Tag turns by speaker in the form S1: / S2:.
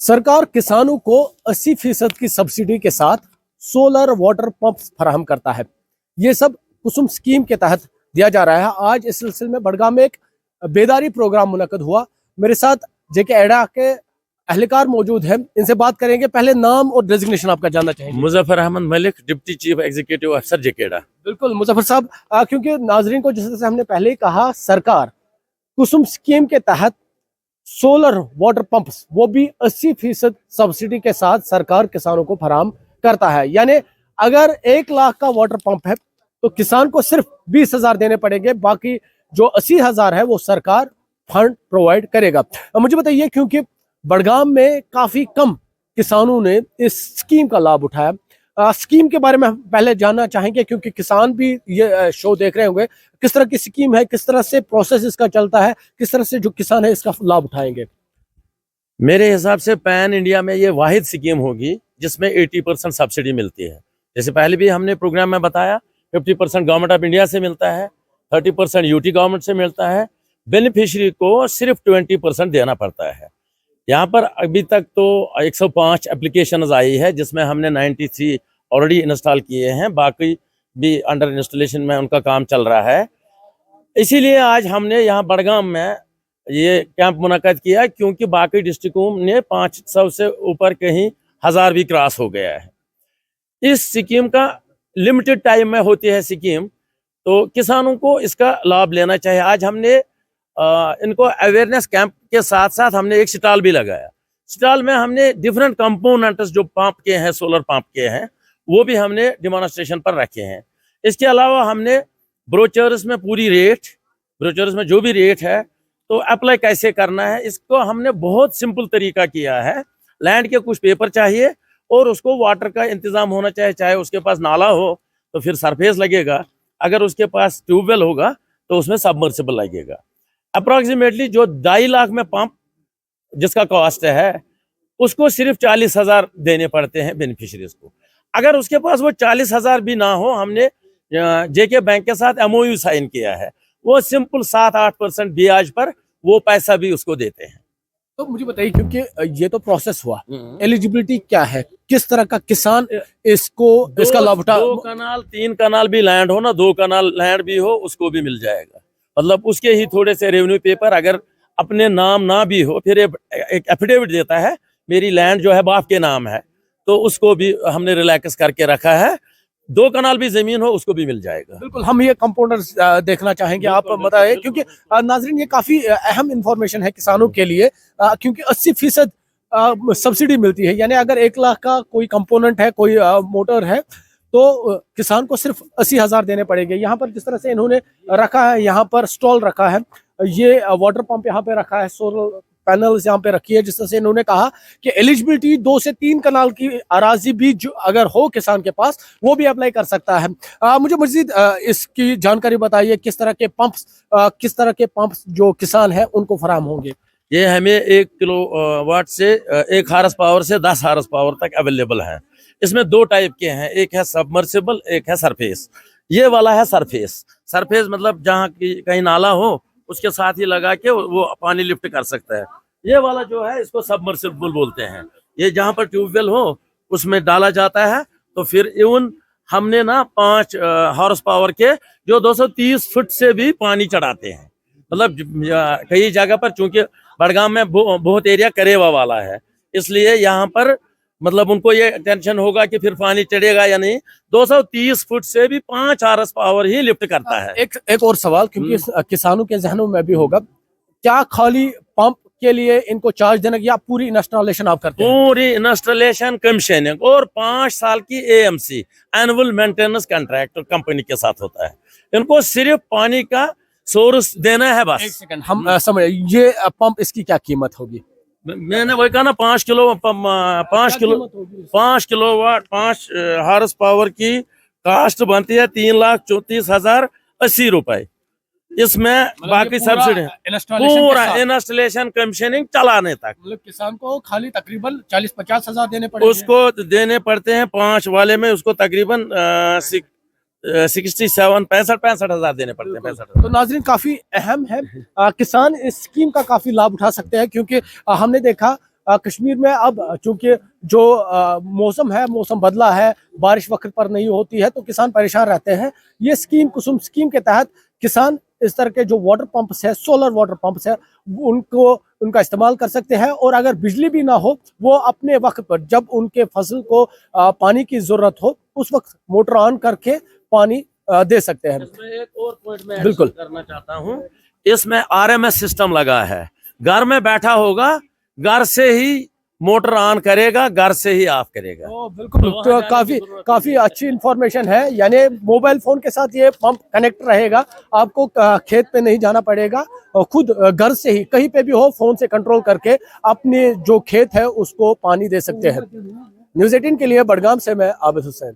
S1: सरकार किसानों को 80% की सब्सिडी के साथ सोलर वाटर पंप फराहम करता है। ये सब कुसुम स्कीम के तहत दिया जा रहा है। आज इस सिलसिले में बड़गाम में एक बेदारी प्रोग्राम मुनक्कद हुआ। मेरे साथ जेके एडा के अहलकार मौजूद हैं, इनसे बात करेंगे। पहले नाम और डेजिग्नेशन आपका जानना चाहेंगे।
S2: Muzaffar Ahmad Malik, deputy chief executive अफसर जेकेडा।
S1: बिल्कुल मुजफ्फर साहब, क्योंकि नाजरीन को जिस तरह से हमने पहले ही कहा, सरकार कुसुम स्कीम के तहत सोलर वाटर पंप्स वो भी 80% सब्सिडी के साथ सरकार किसानों को फराहम करता है। यानी अगर 1 लाख का वाटर पंप है तो किसान को सिर्फ 20,000 देने पड़ेंगे, बाकी जो 80,000 है वो सरकार फंड प्रोवाइड करेगा। मुझे बताइए, क्योंकि बड़गाम में काफी कम किसानों ने इस स्कीम का लाभ उठाया, स्कीम के बारे में हम पहले जानना चाहेंगे, क्योंकि किसान भी ये शो देख रहे होंगे। किस तरह की स्कीम है, किस तरह से प्रोसेस इसका चलता है, किस तरह से जो किसान है इसका लाभ उठाएंगे?
S2: मेरे हिसाब से पैन इंडिया में ये वाहिद स्कीम होगी जिसमें 80% सब्सिडी मिलती है। जैसे पहले भी हमने प्रोग्राम में बताया, 50% गवर्नमेंट ऑफ इंडिया से मिलता है, 30% यूटी गवर्नमेंट से मिलता है। बेनिफिशियरी को सिर्फ 20% देना पड़ता है। यहाँ पर अभी तक तो 105 एप्लीकेशन आई है, जिसमें हमने 93 ऑलरेडी इंस्टॉल किए हैं, बाकी भी अंडर इंस्टॉलेशन में उनका काम चल रहा है। इसीलिए आज हमने यहाँ बड़गाम में ये कैंप मुनक्कद किया, क्योंकि बाकी डिस्ट्रिक्टों ने 500 से ऊपर कहीं 1000 भी क्रॉस हो गया है। इस स्कीम का लिमिटेड टाइम में होती है स्कीम, तो किसानों को इसका लाभ लेना चाहिए। आज हमने इनको अवेयरनेस कैंप के साथ साथ हमने एक स्टॉल भी लगाया। स्टॉल में हमने डिफरेंट कंपोनेंट्स जो पंप के हैं, सोलर पंप के हैं, वो भी हमने डिमॉन्स्ट्रेशन पर रखे हैं। इसके अलावा हमने ब्रोचर्स में पूरी रेट, ब्रोचर्स में जो भी रेट है तो अप्लाई कैसे करना है, इसको हमने बहुत सिंपल तरीका किया है। लैंड के कुछ पेपर चाहिए और उसको वाटर का इंतजाम होना चाहिए। चाहे उसके पास नाला हो तो फिर सरफेस लगेगा, अगर उसके पास ट्यूबवेल होगा तो उसमें सबमर्सिबल लगेगा। अप्रॉक्सीमेटली जो 2.5 लाख में पंप जिसका कॉस्ट है, उसको सिर्फ 40,000 देने पड़ते हैं बेनिफिशरीज को। अगर उसके पास वो 40,000 भी ना हो, हमने जेके बैंक के साथ MOU साइन किया है, वो सिंपल 7-8% ब्याज पर वो पैसा भी उसको देते हैं।
S1: तो मुझे बताइए, क्योंकि ये तो प्रोसेस हुआ, एलिजिबिलिटी क्या है, किस तरह का किसान इसका लाभ उठा?
S2: 2 कनाल 3 कनाल भी लैंड हो ना, 2 कनाल लैंड भी हो, उसको भी मिल जाएगा। मतलब उसके ही थोड़े से रेवेन्यू पेपर अगर अपने नाम ना भी हो, फिर एक एफिडेविट देता है मेरी लैंड जो है बाप के नाम है, तो उसको भी हमने रिलैक्स करके रखा है। 2 कनाल भी जमीन हो उसको भी मिल जाएगा।
S1: बिल्कुल, हम ये कंपाउंडर्स देखना चाहेंगे, आप बताएं, क्योंकि नाजरीन ये काफी अहम इंफॉर्मेशन है किसानों के लिए, क्योंकि 80% सब्सिडी मिलती है। यानी अगर 1 लाख का कोई कंपोनेंट है, कोई मोटर है, तो किसान को सिर्फ 80,000 देने पड़ेंगे। यहाँ पर जिस तरह से इन्होंने रखा है, यहाँ पर स्टॉल रखा है, ये वाटर पंप यहाँ पे रखा है, सोलर पैनल्स यहाँ पे रखी है। जिस तरह से इन्होंने कहा कि एलिजिबिलिटी 2 से 3 कनाल की अराजी भी जो अगर हो किसान के पास, वो भी अप्लाई कर सकता है। मुझे मजीद इसकी जानकारी बताइए, किस तरह के पंप्स जो किसान है उनको फराहम होंगे?
S2: ये हमें 1 किलोवाट से 1 हार्स पावर से 10 हार्स पावर तक अवेलेबल है। इसमें 2 टाइप के हैं, एक है सबमर्सिबल, एक है सरफेस। ये वाला है सरफेस। सरफेस मतलब जहाँ कहीं नाला हो उसके साथ ही लगा के वो पानी लिफ्ट कर सकता है। ये वाला जो है इसको सबमर्सिबल बोलते हैं। ये जहाँ पर ट्यूबवेल हो उसमें डाला जाता है। तो फिर इवन हमने ना 5 हॉर्स पावर के जो 230 फुट से भी पानी चढ़ाते हैं। मतलब कई जगह पर, चूंकि बड़गाम में बहुत एरिया करेवा वाला है, इसलिए यहाँ पर मतलब उनको ये टेंशन होगा कि फिर पानी चढ़ेगा या नहीं। 230 फुट से भी 5 हॉर्स पावर ही लिफ्ट करता है।
S1: एक और सवाल, क्योंकि किसानों के जहनों में भी होगा, क्या खाली पंप के लिए इनको चार्ज देना या पूरी इंस्टॉलेशन आप करते हैं?
S2: पूरी इंस्टॉलेशन, कमीशनिंग और 5 साल की AMC annual maintenance contract company के साथ होता है। इनको सिर्फ पानी का सोर्स देना है बस।
S1: 1 सेकंड, हम समझ, ये पंप इसकी क्या कीमत होगी?
S2: मैंने वही कहा ना, 5 किलोवाट 5 हॉर्स पावर की कास्ट बनती है 3,34,080 रुपए। इसमें बाकी सब्सिडी पूरा इंस्टॉलेशन, कमीशनिंग चलाने तक।
S1: मतलब किसान को खाली तकरीबन 40-50 हजार देने पड़ेंगे।
S2: उसको देने पड़ते हैं 5 वाले में, उसको तकरीबन 67 65 हजार देने पड़ते हैं। 65।
S1: तो नाजरीन काफी अहम है, किसान इस स्कीम का काफी लाभ उठा सकते हैं, क्योंकि हमने देखा कश्मीर में अब चूंकि जो मौसम है, मौसम बदला है, बारिश वक्त पर नहीं होती है, तो किसान परेशान रहते हैं। ये स्कीम कुसुम स्कीम के तहत किसान इस तरह के जो वाटर पंप्स है, सोलर वाटर पंप्स है, उनका इस्तेमाल कर सकते हैं। और अगर बिजली भी ना हो, वो अपने वक्त पर जब उनके फसल को पानी की जरूरत हो, उस वक्त मोटर ऑन करके पानी दे सकते हैं।
S2: इसमें एक और पॉइंट मैं
S1: बिल्कुल
S2: करना चाहता हूँ, इसमें RMS सिस्टम लगा है। घर में बैठा होगा, घर से ही मोटर ऑन करेगा, घर से ही ऑफ करेगा।
S1: बिल्कुल, तो काफी अच्छी इंफॉर्मेशन है। यानी मोबाइल फोन के साथ ये पंप कनेक्ट रहेगा, आपको खेत पे नहीं जाना पड़ेगा, और खुद घर से ही कहीं पे भी हो, फोन से कंट्रोल करके अपने जो खेत है उसको पानी दे सकते हैं। न्यूज़ 18 के लिए बडगाम से मैं आबिद हुसैन।